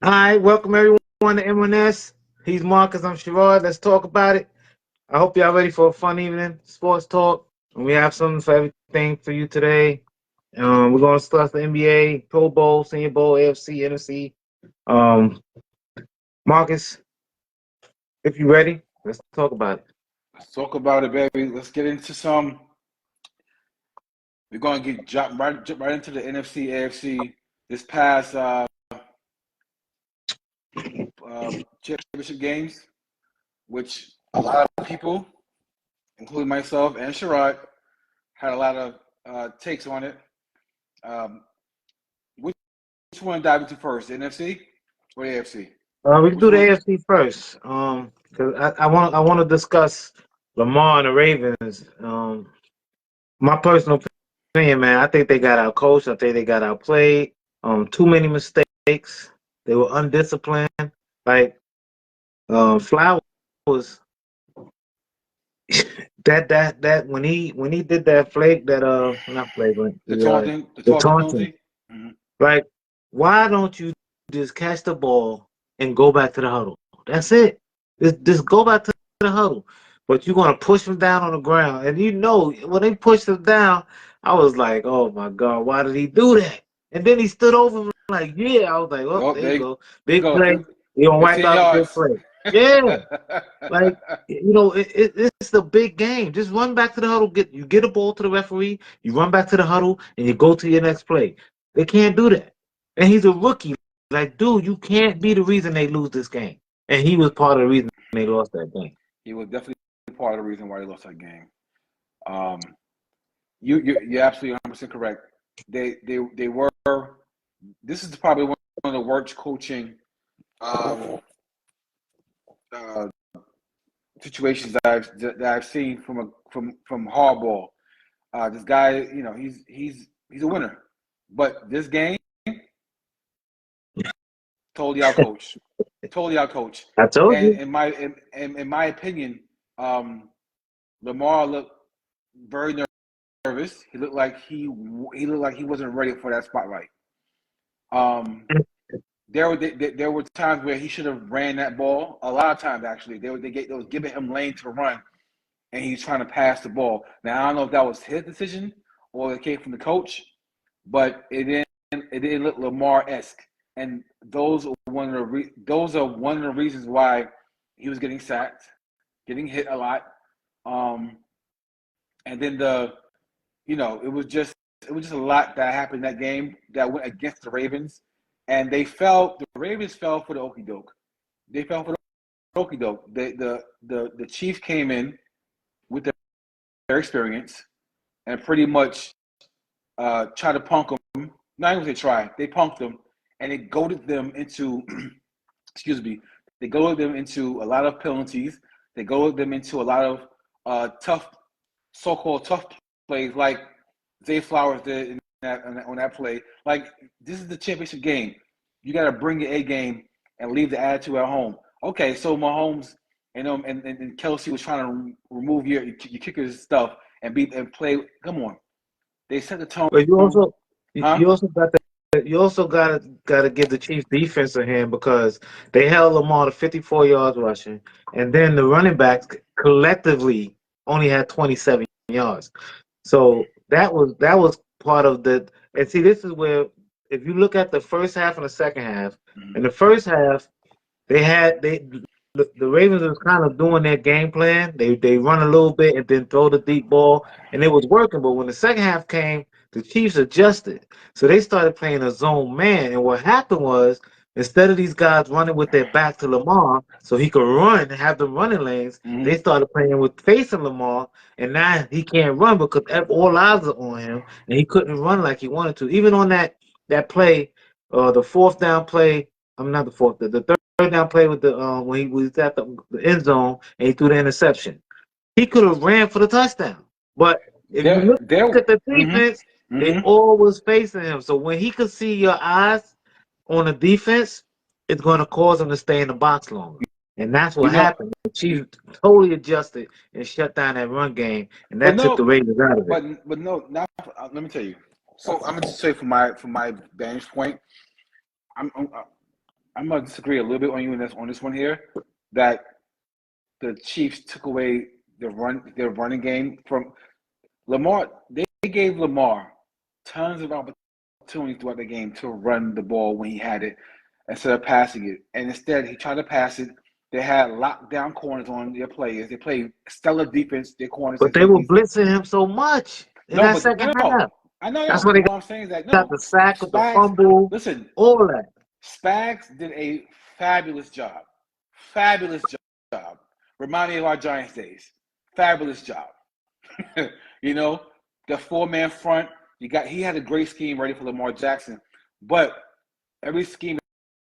All right, welcome everyone to M&S. He's Marcus, I'm Sherrod. Let's talk about it. I hope y'all ready for a fun evening, sports talk. And we have something for everything for you today. We're going to discuss the NBA, Pro Bowl, Senior Bowl, AFC, NFC. Um, Marcus, if you're ready, let's talk about it. Let's talk about it, baby. Let's get into some. We're going to jump right into the NFC, AFC. This past championship games, which a lot of people, including myself and Sherrod, had a lot of takes on it. Um, which one to dive into first, the NFC or the AFC? We can Which do the one? AFC first. 'Cause I want to discuss Lamar and the Ravens. My personal opinion, man, I think they got outcoached. I think they got outplayed. Too many mistakes. They were undisciplined. Like Flowers, that when he did that flake, that not flagrant, The the taunting taunting. penalty. Mm-hmm. Like, why don't you just catch the ball and go back to the huddle? That's it. Just go back to the huddle. But you're gonna push him down on the ground, and when they pushed him down, I was like, oh my god, why did he do that? And then he stood over him like, yeah. I was like, oh, Oh, there you there you go, big go. play. You gonna wipe 15 out the big yards. play? Yeah. Like, it's the big game. Just run back to the huddle. Get a ball to the referee. You run back to the huddle, and you go to your next play. They can't do that. And he's a rookie. Like, dude, you can't be the reason they lose this game. And he was part of the reason they lost that game. He was definitely part of the reason why they lost that game. Um, you're absolutely 100% correct. They were. This is probably one of the worst coaching um, uh, situations that I've seen from Harbaugh. This guy, he's a winner, but this game totally out coach, totally out coach. I told And you. in my opinion, um, Lamar looked very nervous. He looked like he wasn't ready for that spotlight. Um, there were times where he should have ran that ball. A lot of times, actually, they was giving him lane to run, and he's trying to pass the ball. Now I don't know if that was his decision or it came from the coach, but it didn't look Lamar-esque, and those are one of the reasons why he was getting sacked, getting hit a lot, um, and then it was just a lot that happened in that game that went against the Ravens, and they fell. The Ravens fell for the okie doke. They fell for the okie doke. The Chiefs came in with their experience and pretty much tried to punk them. Not even they try. They punked them, and it goaded them into excuse me. They goaded them into a lot of penalties. They goaded them into a lot of tough, so-called tough plays, like Zay Flowers did on that play. Like, this is the championship game. You got to bring your A game and leave the attitude at home. Okay, so Mahomes and Kelsey was trying to remove your kicker's stuff and play. Come on, they set the tone, But huh? you also gotta give the Chiefs defense a hand because they held Lamar to 54 yards rushing, and then the running backs collectively only had 27 yards. So that was part of the. And see, this is where if you look at the first half and the second half, in the first half the Ravens was kind of doing their game plan. They run a little bit and then throw the deep ball, and it was working. But when the second half came, the Chiefs adjusted, so they started playing a zone man. And what happened was, instead of these guys running with their back to Lamar, so he could run and have the running lanes, they Mm-hmm. started playing with facing Lamar, and now he can't run because all eyes are on him, and he couldn't run like he wanted to. Even on that play, the fourth down play. I'm not the fourth, the third down play with the when he was at the end zone and he threw the interception. He could have ran for the touchdown. But if you There, look there. at the Mm-hmm. defense, they Mm-hmm. all was facing him. So when he could see your eyes on the defense, it's going to cause him to stay in the box longer. And that's You what know, happened. The Chiefs totally adjusted and shut down that run game, and but that took the no, Ravens out of it. but no. Now, let me tell you. So I'm gonna just say from my vantage point, I'm I'm gonna disagree a little bit on you on this one here. That the Chiefs took away their running game from Lamar. They gave Lamar tons of opportunities throughout the game to run the ball when he had it instead of passing it. And instead, he tried to pass it. They had lockdown corners on their players. They played stellar defense. Their corners But and they were safeties. blitzing him so much in that second half. I know. That's But why they what I'm saying is that got no, the sack with the Spags. fumble, Listen, all that. Spags did a fabulous job. Fabulous job. Remind me of our Giants days. Fabulous job. You know, the 4-man front. He had a great scheme ready for Lamar Jackson, but every scheme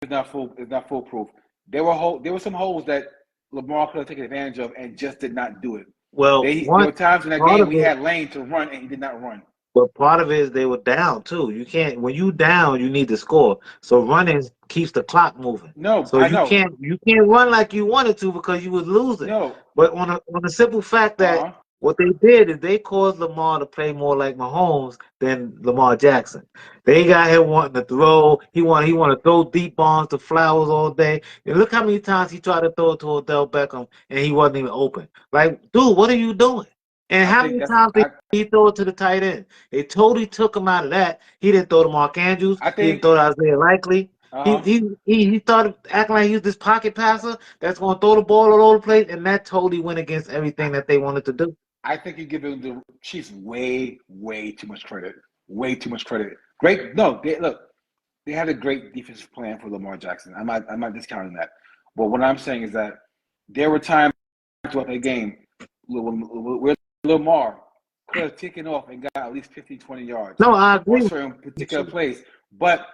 is not foolproof. There were some holes that Lamar could have taken advantage of and just did not do it. Well, There were times in that game we had lane to run and he did not run. But part of it is they were down too. You can't when you down, you need to score. So running keeps the clock moving. No, so you can't run like you wanted to because you was losing. No. But on a simple fact that what they did is they caused Lamar to play more like Mahomes than Lamar Jackson. They got him wanting to throw. He want to throw deep bombs to Flowers all day. And look how many times he tried to throw it to Odell Beckham and he wasn't even open. Like, dude, what are you doing? And how many times did he throw it to the tight end? They totally took him out of that. He didn't throw to Mark Andrews. He didn't throw to Isaiah Likely. He started acting like he was this pocket passer that's going to throw the ball all over the place, and that totally went against everything that they wanted to do. I think you're giving the Chiefs way, way too much credit. Way too much credit. Great. No, they had a great defensive plan for Lamar Jackson. I'm not discounting that. But what I'm saying is that there were times throughout the game where Lamar could have taken off and got at least 15, 20 yards. No, I agree. For certain particular plays. But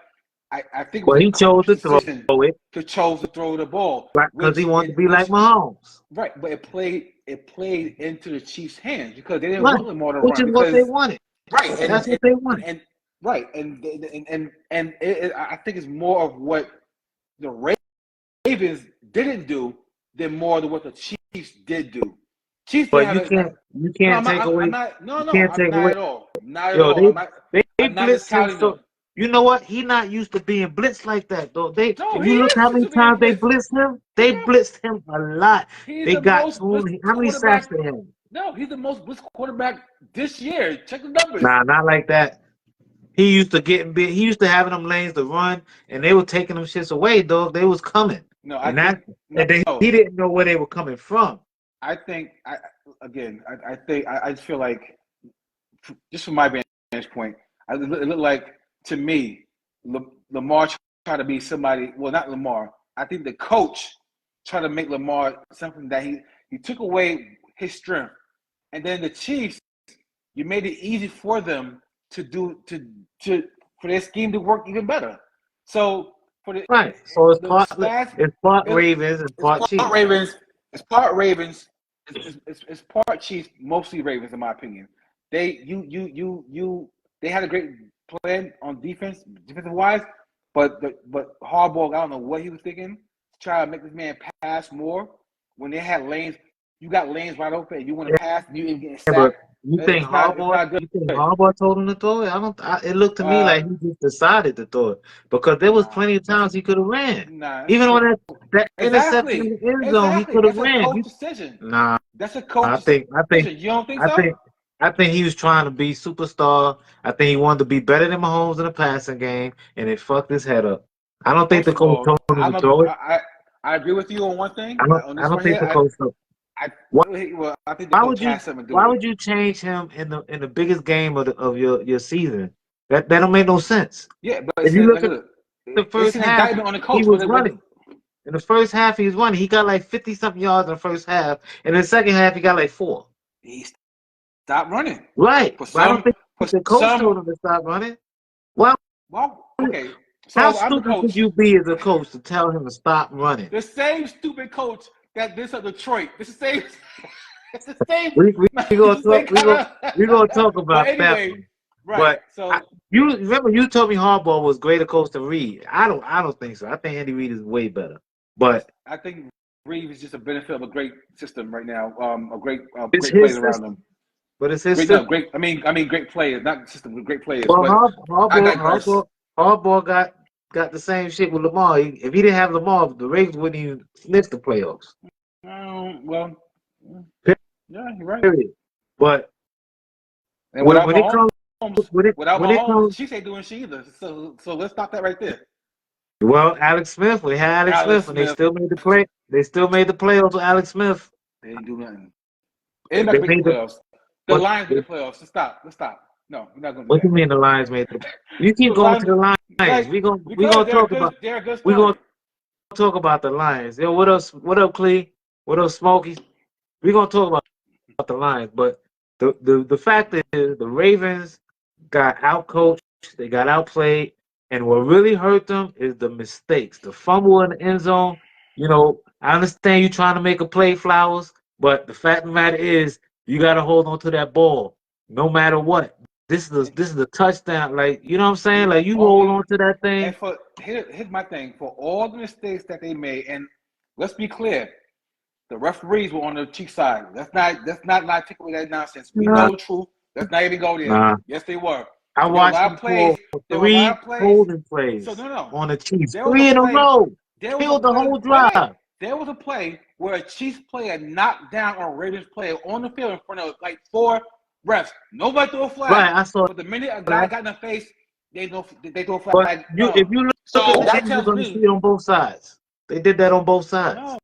I think he chose to throw it. Chose to throw the ball. Right, because he wanted to be like Mahomes. Right, but it played into the Chiefs' hands because they didn't want Lamar to run. Which is what they wanted. Right, that's what they wanted. And I think it's more of what the Ravens didn't do than more than what the Chiefs did do. Chiefs, but you can't take away. Not at all. Not at all. They blitzed him. So, you know what? He not used to being blitzed like that, though. If you look how many times they blitzed him, they blitzed him a lot. They got how many sacks to him? No, he's the most blitzed quarterback this year. Check the numbers. Nah, not like that. He used to getting big. He used to having them lanes to run, and they were taking them shits away, dog. They was coming. No, he didn't know where they were coming from. I think I just feel like, just from my vantage point, it looked like to me, Lamar tried to be somebody. Well, not Lamar. I think the coach tried to make Lamar something that he took away his strength, and then the Chiefs, you made it easy for them to for their scheme to work even better. So so it's part Ravens and part Chiefs. It's part Ravens. It's part Chiefs, mostly Ravens, in my opinion. They had a great plan on defensive wise, but Harbaugh, I don't know what he was thinking, try to make this man pass more when they had lanes. You got lanes wide open, and you want to pass, and you ain't getting sacked. You think Harbaugh told him to throw it? It looked to me like he just decided to throw it because there was plenty of times he could have ran. Even on that interception in the end zone, he could have ran. That's a coach decision. Nah, that's a coach decision. You don't think so? I think he was trying to be superstar. I think he wanted to be better than Mahomes in the passing game, and it fucked his head up. I don't think the coach told him to throw it. I agree with you on one thing. I don't think the coach told him. I think why would you change him in the biggest game of your season? That don't make no sense. Yeah, but if you look at the first half, he was running. In the first half, he was running. He got like 50-something yards in the first half. And in the second half, he got like 4. He stopped running. Right. I don't think the coach told him to stop running. Well, okay. So how stupid could you be as a coach to tell him to stop running? The same stupid coach that this at Detroit. It's the same. It's the same. We're gonna talk about that one. Right. But you remember you told me Harbaugh was greater coach than Reed. I don't think so. I think Andy Reid is way better. But I think Reid is just a benefit of a great system right now. A great players around him. But it's his system. No, great. I mean, great players, not system, but great players. Well, Harbaugh got got the same shit with Lamar. If he didn't have Lamar, the Ravens wouldn't even sniff the playoffs. Well, yeah, you're right. Period. But And when it comes, without when it Mahomes, comes, she ain't doing shit either. So let's stop that right there. well, Alex Smith, we had Alex Smith, and they still made the play. They still made the playoffs with Alex Smith. They didn't do nothing. Anybody can make the playoffs. The Lions made the playoffs. Let's stop. No, we're not gonna do what that. You mean the Lions made the? You keep going to the Lions. Like, we gonna talk about. They're a good We story. gonna talk about the Lions. Yo, what else? What up, Clee? What up, Smokey? We gonna talk about the Lions, but the fact is the Ravens got outcoached. They got outplayed, and what really hurt them is the mistakes, the fumble in the end zone. You know, I understand you trying to make a play, Flowers, but the fact of the matter is you got to hold on to that ball no matter what. This is a touchdown. Like, you know what I'm saying? Like, you hold on to that thing. And here's my thing. For all the mistakes that they made, and let's be clear, the referees were on the Chiefs side. Let's not take away that nonsense. We know the truth. Let's not even go there. Yes, they were. I watched them call 3 holding plays on the Chiefs. 3 in a row. Killed the whole drive. There was a play where a Chiefs player knocked down a Ravens player on the field in front of like 4 refs. Nobody threw a flag. Right, I saw. But the minute a guy got in the face, they threw a flag. But if you look at the games, you're going to see it on both sides. They did that on both sides. No.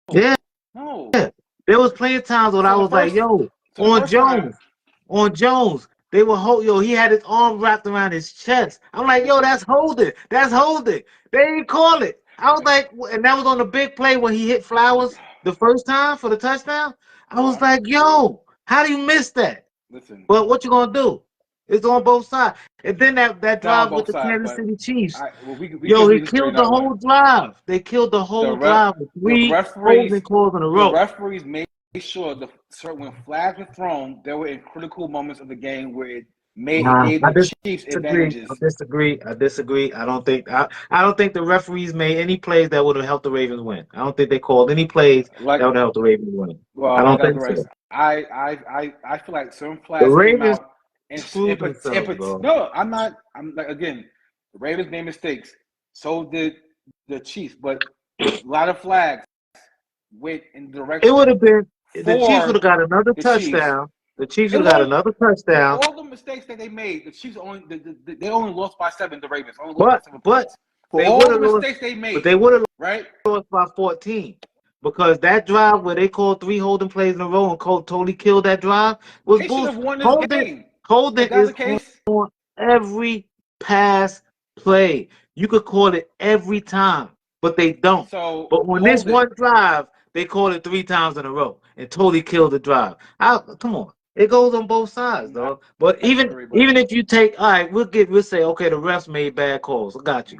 Yeah. No. Yeah. There was plenty of times when I was like, yo, on Jones, they were he had his arm wrapped around his chest. I'm like, yo, that's holding. That's holding. They didn't call it. I was like, and that was on the big play when he hit Flowers the first time for the touchdown. I was like, yo, how do you miss that? Listen. But what you gonna do? It's on both sides. And then that drive with the Kansas City Chiefs. He killed the whole drive. They killed the whole drive with 3 holding calls in a row. The referees made sure when flags were thrown, they were in critical moments of the game where it gave the Chiefs advantages. I disagree. I don't think the referees made any plays that would have helped the Ravens win. I don't think they called any plays that would have helped the Ravens win. Well, I don't think so. I feel like certain flags came out and no, I'm not. I'm like, again, the Ravens made mistakes. So did the Chiefs, but a lot of flags went in the direction. It would have been the Chiefs would have got another touchdown. The Chiefs would have got another touchdown. All the mistakes that they made, the Chiefs they only lost by 7. The Ravens only lost by 7 points. For all the mistakes they made, but they would have lost by 14. Because that drive where they called 3 holding plays in a row and Cole totally killed that drive was bullshit. Holding is on every pass play. You could call it every time, but they don't. So, but on this one drive, they called it 3 times in a row and totally killed the drive. Come on. It goes on both sides, dog. But even if you take, all right, we'll say, okay, the refs made bad calls. I got you.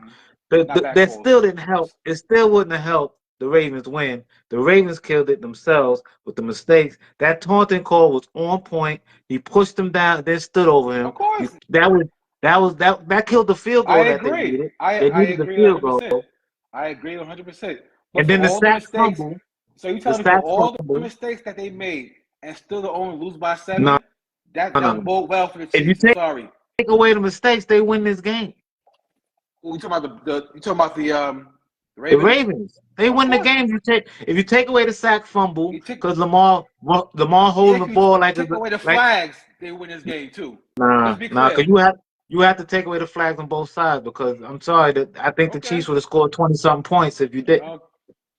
That still didn't help. It still wouldn't have helped the Ravens win. The Ravens killed it themselves with the mistakes. That taunting call was on point. He pushed him down, then stood over him. Of course. That killed the field goal that they needed. They needed the field goal. I agree 100%. And then the sack fumble. So you telling me all the mistakes that they made and still to only lose by 7? No. That doesn't bode well for the Chiefs. If you take away the mistakes, they win this game. You talking about the Ravens? The Ravens. They win the game. If you take away the sack fumble, because Lamar holding the ball like take away the flags, they win this game too. Nah, because you have to take away the flags on both sides. Because I'm sorry, I think the Chiefs would have scored 20-something points if you did.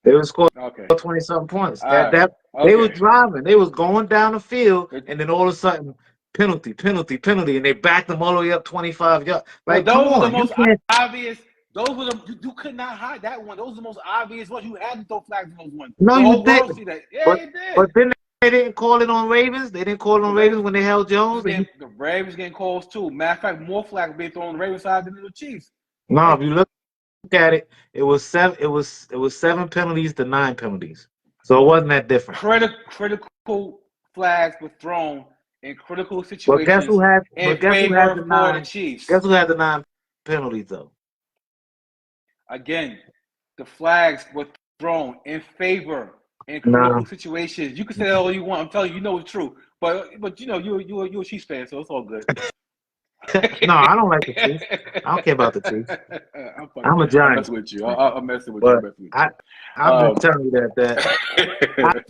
They would have scored 20-something points. They were driving. They was going down the field, and then all of a sudden, penalty, and they backed them all the way up 25 yards. Like, those come on, were the most obvious. Those were you could not hide that one. Those are the most obvious ones. You had to throw flags in those ones. No, you didn't. Yeah, you did. But then they didn't call it on Ravens. They didn't call it on Ravens when they held Jones. The Ravens getting calls too. Matter of fact, more flags being thrown on the Ravens side than the Chiefs. No, if you look at it, it was 7. It was 7 penalties to 9 penalties. So it wasn't that different. Critical flags were thrown in critical situations. But guess who had the 9? The Chiefs. Guess who had the 9 penalties though? Again, the flags were thrown in favor in critical situations. You can say all you want. I'm telling you, you know it's true. But you know you're a Chiefs fan, so it's all good. No, I don't like the Chiefs. I don't care about the Chiefs. I'm a I'm Giants messing with you. fan, I'm messing with you. I'm but messing with I you. I've been Um, telling you that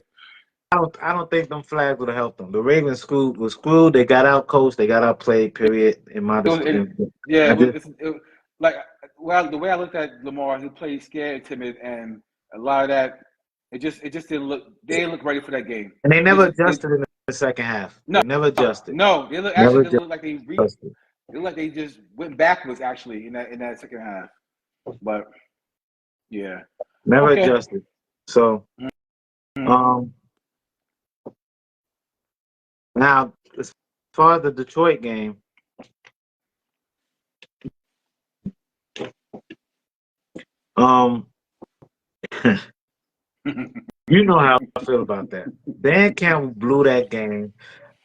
I don't think them flags would have helped them. The Ravens was screwed. They got out coached. They got outplayed. Period. In my it was, it, yeah, I it was. just Like the way I looked at Lamar, he played scared and timid, and a lot of that, it just didn't look. They didn't look ready for that game. and they They never just they adjusted in the second half. no They never adjusted. no. They look Never actually. They look like adjusted. they look like they just went backwards actually in that second half. But yeah, Never okay. adjusted. So Mhm. um now as far as the Detroit game, um you know how I feel about that. Dan Campbell blew that game.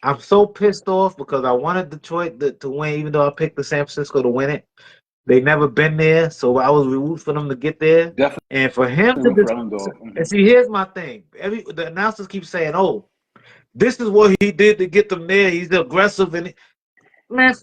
I'm so pissed off because I wanted Detroit to win, even though I picked the San Francisco to win it. They never been there, so I was rooting for them to get there. Definitely And for him to room for just underdog. and see, here's my thing. The announcers keep saying, "Oh, this is what he did to get them there. He's aggressive and man,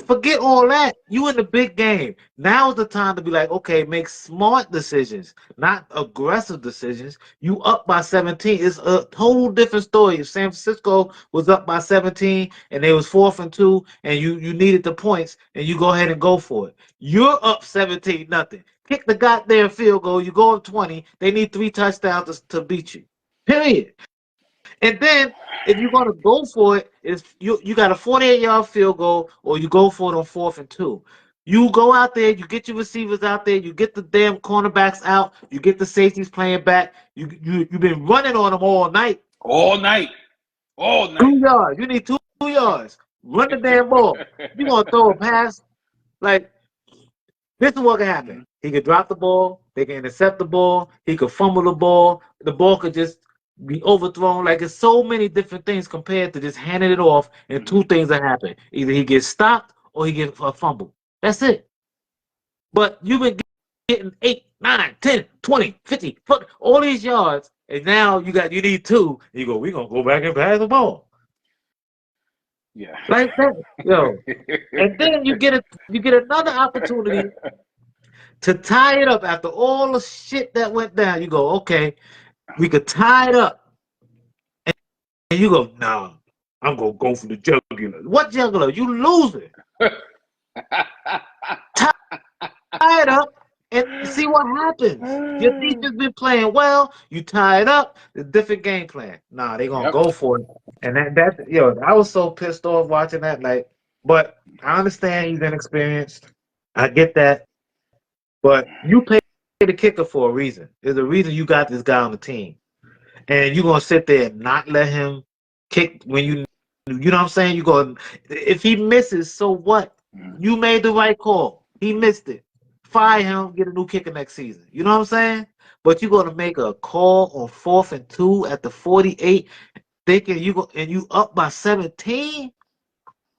forget all that. You in the big game. Now is the time to be like, okay, make smart decisions, not aggressive decisions. You up by 17. It's a whole different story. If San Francisco was up by 17 and they was 4th and 2, and you needed the points, and you go ahead and go for it. You're up 17-0. Kick the goddamn field goal. You go up 20. They need 3 touchdowns to beat you. Period. And then if you're gonna go for it, is you got a 48-yard field goal, or you go for it on 4th and 2. You go out there, you get your receivers out there, you get the damn cornerbacks out, you get the safeties playing back. You've been running on them all night. All night, all night. 2 yards. You need 2 yards. Run the damn ball. You're gonna throw a pass like this is what can happen. Mhm. He could drop the ball. They can intercept the ball. He could fumble the ball. The ball could just be overthrown. Like it's so many different things compared to just handing it off and 2 things that happen. Either he gets stopped or he gets a fumble. That's it. But you've been getting 8, 9, 10, 20, 50, all these yards, and now you need 2. And you go, we're gonna go back and pass the ball. Yeah. Like that. Yo. And then you get another opportunity to tie it up after all the shit that went down. You go, okay, we could tie it up. And you go, no, I'm going to go for the jugular. What jugular? You losing. Tie it up and see what happens. Your defense been playing well. You tie it up. The different game plan. Nah, they going to Yep. go for it. And I was so pissed off watching that. Like, but I understand he's inexperienced. I get that. But you pay the kicker for a reason. There's a reason you got this guy on the team. And you're gonna sit there and not let him kick when you know what I'm saying? You go if he misses, so what? You made the right call. He missed it. Fire him, get a new kicker next season. You know what I'm saying? But you're gonna make a call on 4th and 2 at the 48, thinking you up by 17?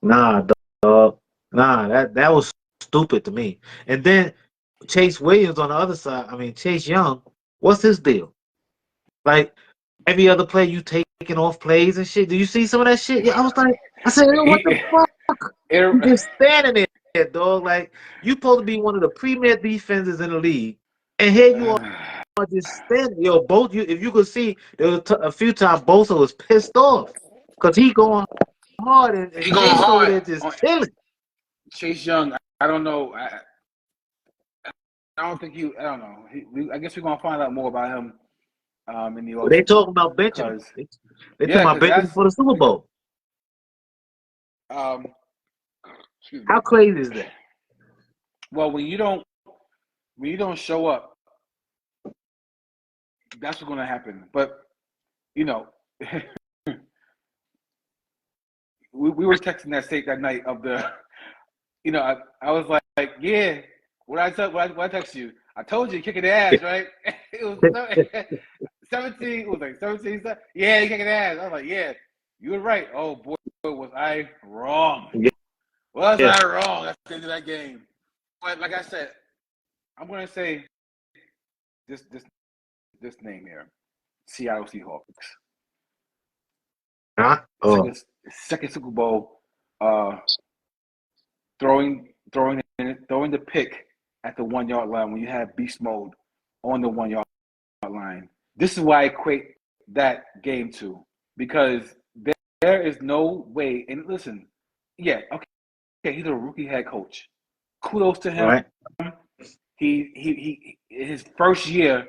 Nah, dog. Nah, that was stupid to me. And then Chase Williams on the other side, I mean Chase Young, what's his deal? Like every other play you taking off plays and shit. Do you see some of that shit? Yeah, I said, yo, what the fuck? You just standing there, dog. Like you supposed to be one of the premier defenses in the league, and here you are just standing. Yo, both you. If you could see, there was a few times Bosa was pissed off because he going hard and He going Chase over hard there just on chilling. Chase Young. I don't know. I don't think you. I don't know. I guess we're gonna find out more about him in the They offseason talking about benching him. because They talking yeah, about because benching him that's for the Super Bowl. um. Excuse me. How crazy is that? Well, when you don't show up, that's what's gonna happen. But you know, we were texting that state that night of the. You know, I was like, yeah. What I text you? I told you, kicking the ass, right? It was 17. It was like 17. Yeah, kicking the ass. I was like, yeah, you were right. Oh boy, was I wrong? Was Yeah. I wrong at the end of that game? But like I said, I'm gonna say this name here, Seattle Seahawks. Huh? Oh. Second Super Bowl. throwing the pick at the 1 yard line when you have beast mode on the 1 yard line. This is why I equate that game to, because there is no way. And listen, yeah, okay, he's a rookie head coach. Kudos to him. Right. He his first year,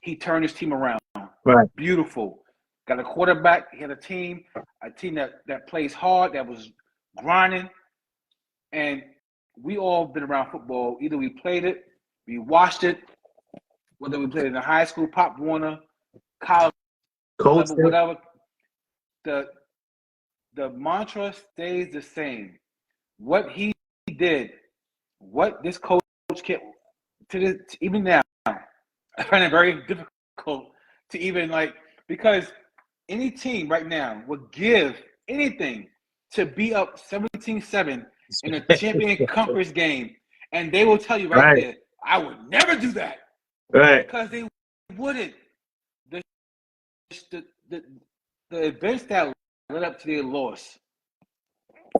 he turned his team around. Right. Beautiful. Got a quarterback. He had a team that plays hard, that was grinding. And we all been around football. Either we played it, we watched it, whether we played it in high school, Pop Warner, college, Coach, whatever. The mantra stays the same. What he did, what this coach can, even now, I find it very difficult to even because any team right now would give anything to be up 17-7 in a champion conference game, and they will tell you right there, I would never do that. Right. Because they wouldn't. The events that led up to their loss.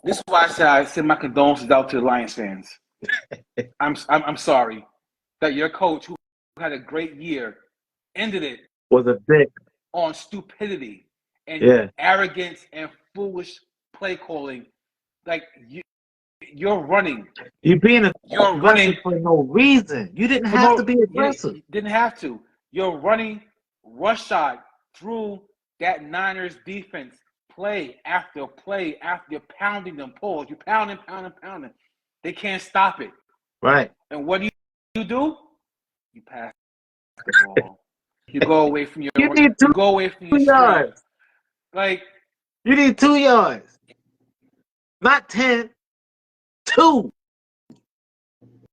This is why I send my condolences out to the Lions fans. I'm sorry that your coach, who had a great year, ended it was a bit on stupidity and arrogance and foolish play calling. Like you're running. You're running running for no reason. You didn't have to be aggressive. You didn't have to. You're running rush shot through that Niners defense, play after play after you're pounding them. Pause. You're pounding. They can't stop it. Right. And what do? You pass the ball. You go away from your. You go away from your yards. Like you need 2 yards, not 10. 2.